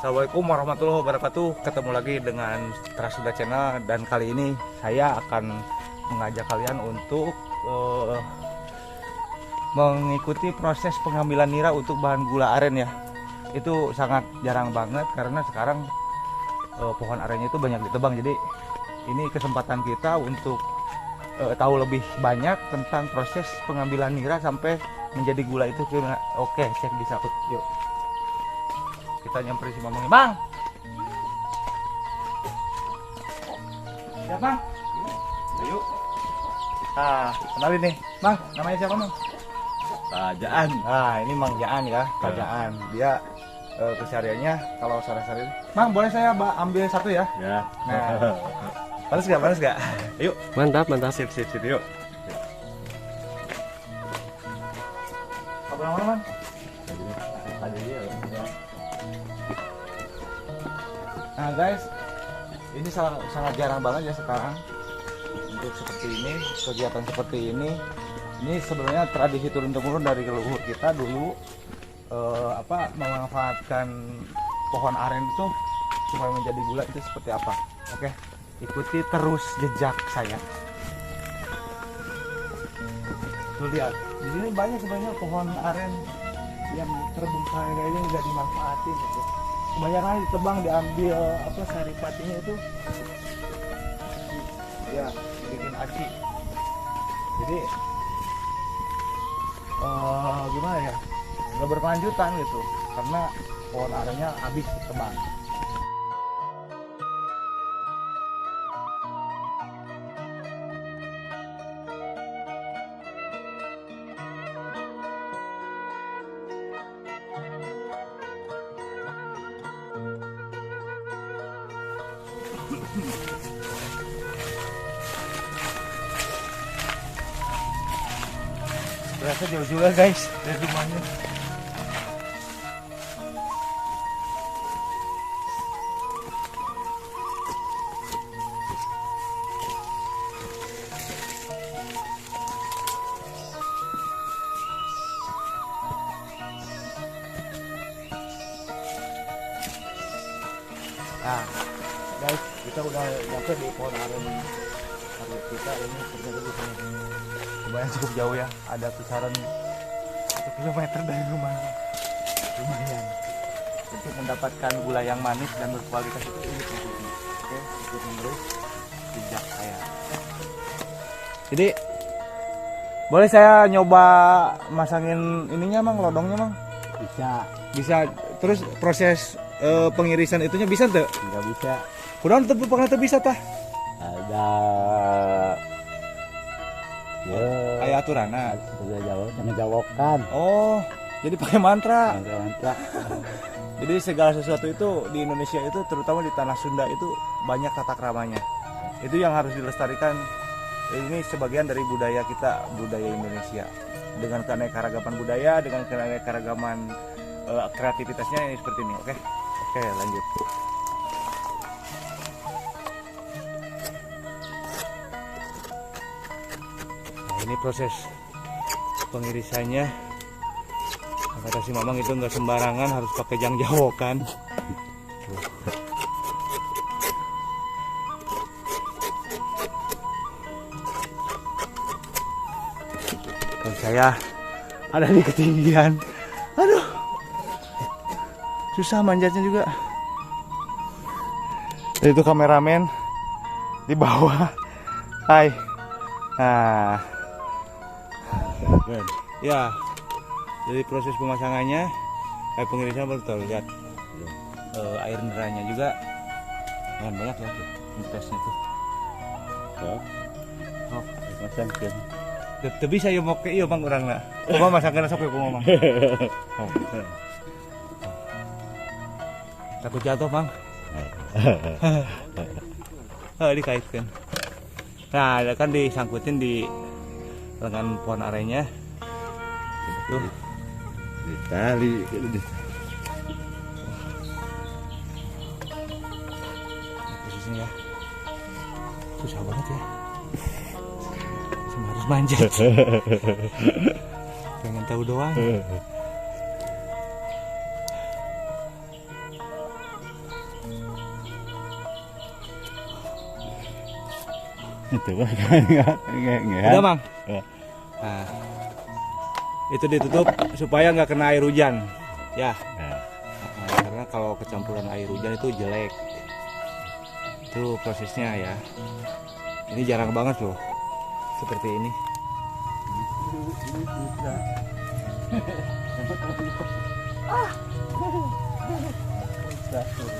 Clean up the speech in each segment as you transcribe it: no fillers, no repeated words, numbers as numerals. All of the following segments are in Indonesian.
Assalamualaikum warahmatullahi wabarakatuh. Ketemu lagi dengan Trasunda Channel dan kali ini saya akan mengajak kalian untuk mengikuti proses pengambilan nira untuk bahan gula aren ya. Itu sangat jarang banget karena sekarang pohon arennya itu banyak ditebang. Jadi ini kesempatan kita untuk tahu lebih banyak tentang proses pengambilan nira sampai menjadi gula itu. Oke, cek di sakut yuk. Kita nyamperin si Mamang. Bang. Siapa, Bang? Ayo. Kenalin nih. Bang, namanya siapa, Bang? Jaan. Ini Mang Jaan ya, Pak Jaan. Dia kesehariannya kalau sore-sore. Bang, boleh saya ambil satu ya? Ya. Nah. Panas gak? Panas gak? Ayo. Mantap, mantap. Sip, yuk. Apa namanya, Bang? Ada dia. Nah guys, ini sangat jarang banget ya sekarang untuk seperti ini, kegiatan seperti ini. Ini sebenarnya tradisi turun-temurun dari leluhur kita dulu, memanfaatkan pohon aren itu supaya menjadi gula itu seperti apa. Oke, ikuti terus jejak saya. Tuh lihat, di sini banyak sebenarnya pohon aren yang terbengkalai kayak ini nggak dimanfaatin gitu. Kebanyakan ditebang, diambil saripatinya itu ya bikin aci. Jadi gimana ya, nggak berkelanjutan gitu karena pohon arennya habis ditebang. Berasa jauh juga guys dari rumahnya. Nah guys, kita udah nyampe di pohon aren kita ini ternyata di sini. Lumayan cukup jauh ya, ada kisaran 1 kilometer dari rumah. Lumayan untuk mendapatkan gula yang manis dan berkualitas itu ini tentunya. Oke, ikuti terus jejak saya. Jadi boleh saya nyoba masangin ininya, Mang, lodongnya, Mang? Bisa. Terus proses pengirisan itunya bisa tuh? Enggak bisa. Kunaon teu pernah bisa tah? Ada Kayak aturanna. Sudah jawab, sama jawokan. Oh, jadi pakai mantra. Mantra. Jadi segala sesuatu itu di Indonesia itu, terutama di tanah Sunda itu banyak tata keramanya. Itu yang harus dilestarikan. Ini sebagian dari budaya kita, budaya Indonesia. Dengan keanekaragaman budaya, dengan keanekaragaman kreativitasnya ini seperti ini. Oke, lanjut. Ini proses pengirisannya. Kata si Mamang itu nggak sembarangan, harus pakai jang jawokan. Dan saya ada di ketinggian. Aduh, susah manjatnya juga. Dan itu kameramen di bawah. Hai. Nah, ya, jadi proses pemasangannya, pengirisan baru tahu lihat air neranya juga, kan banyak ya tuh, investnya tuh. Oh, masangkan. Tapi bisa ya mau ke iyo bang orang nak, mau masangkan sok ya mau. Takut jatuh bang. Dikaitkan. Nah, kan disangkutin di lengan pohon arennya. Tuh. Di tali. Posisinya ya. Susah banget ya. Cuma harus manjat. Pengen tahu doang. Itu enggak. Udah, Mang? Ya. Nah, itu ditutup supaya nggak kena air hujan. Ya. Nah, Karena kalau kecampuran air hujan itu jelek. Itu prosesnya ya. Ini jarang banget loh. Seperti ini.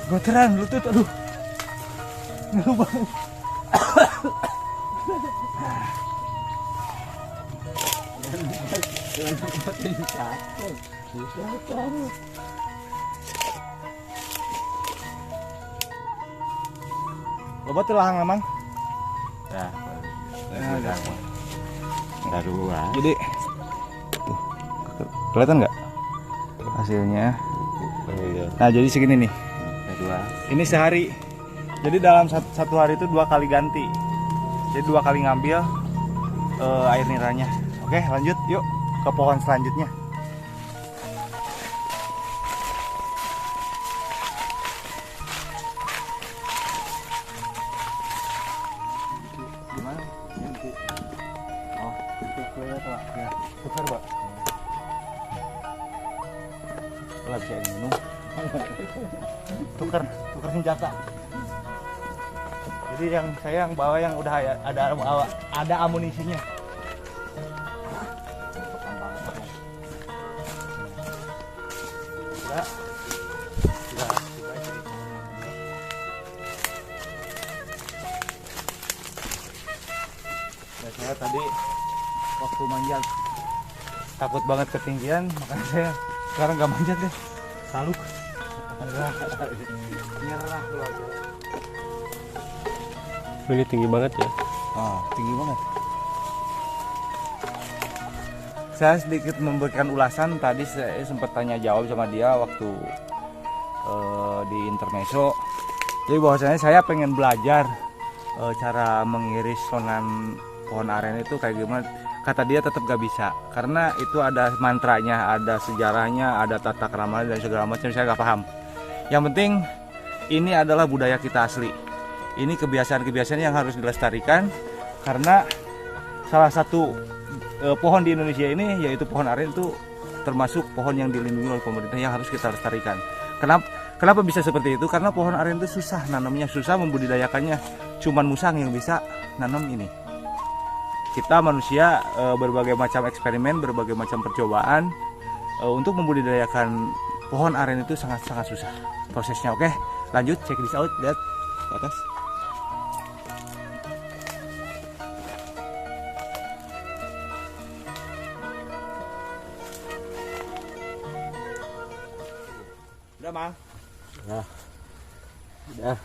Goteran lutut, aduh. Ngeluh banget. Loba teh lahang lamang. ya. Daruan. Jadi tuh, kelihatan nggak hasilnya? Nah, jadi segini nih. Daruan. Ini sehari. Jadi dalam satu hari itu 2 kali ganti. Jadi 2 kali ngambil air niranya. Oke, lanjut yuk ke pohon selanjutnya. Gimana? Oh, itu kelihatan ya. Tukar, Pak. Lah bisa minum. tukar senjata. Jadi saya yang bawa yang udah ada amunisinya. Sudah. Ya, saya tadi waktu manjat takut banget ketinggian, makanya saya sekarang nggak manjat deh. Saluk. Nyerah loh. Ini tinggi banget ya. Tinggi banget. Saya sedikit memberikan ulasan, tadi saya sempat tanya jawab sama dia waktu di intermezzo. Jadi bahwasanya saya pengen belajar cara mengiris sonan pohon aren itu kayak gimana. Kata dia tetap gak bisa karena itu ada mantranya, ada sejarahnya, ada tata krama dan segala macam, saya gak paham. Yang penting ini adalah budaya kita asli. Ini kebiasaan-kebiasaan yang harus dilestarikan karena salah satu pohon di Indonesia ini yaitu pohon aren itu termasuk pohon yang dilindungi oleh pemerintah yang harus kita lestarikan. Kenapa bisa seperti itu? Karena pohon aren itu susah nanamnya, susah membudidayakannya. Cuman musang yang bisa nanam ini. Kita manusia berbagai macam eksperimen, berbagai macam percobaan untuk membudidayakan pohon aren itu sangat-sangat susah prosesnya. Oke, lanjut check this out, lihat ke atas. Udah, Mang? Ya. Udah.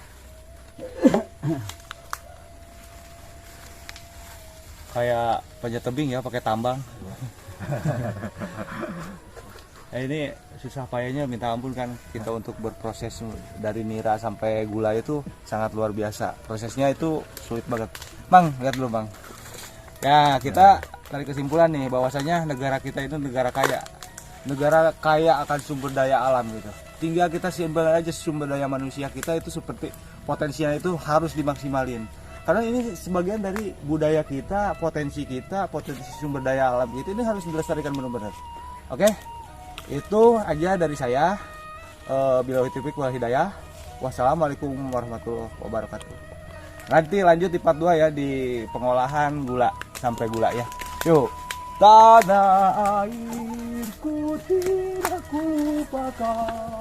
Kayak panjat tebing ya, pakai tambang. Ini susah payahnya minta ampun kan kita untuk berproses dari nira sampai gula itu sangat luar biasa. Prosesnya itu sulit banget. Bang, lihat dulu, Bang. Ya, kita tarik kesimpulan nih bahwasanya negara kita itu negara kaya. Negara kaya akan sumber daya alam gitu. Tinggal kita simbol aja sumber daya manusia kita itu seperti potensinya itu harus dimaksimalin. Karena ini sebagian dari budaya kita, potensi sumber daya alam kita ini harus dilestarikan benar-benar. Oke, itu aja dari saya. Billahi taufiq wal hidayah. Wassalamualaikum warahmatullahi wabarakatuh. Nanti lanjut di part 2 ya, di pengolahan gula sampai gula ya. Yuk. Tanah airku tidak ku pakai.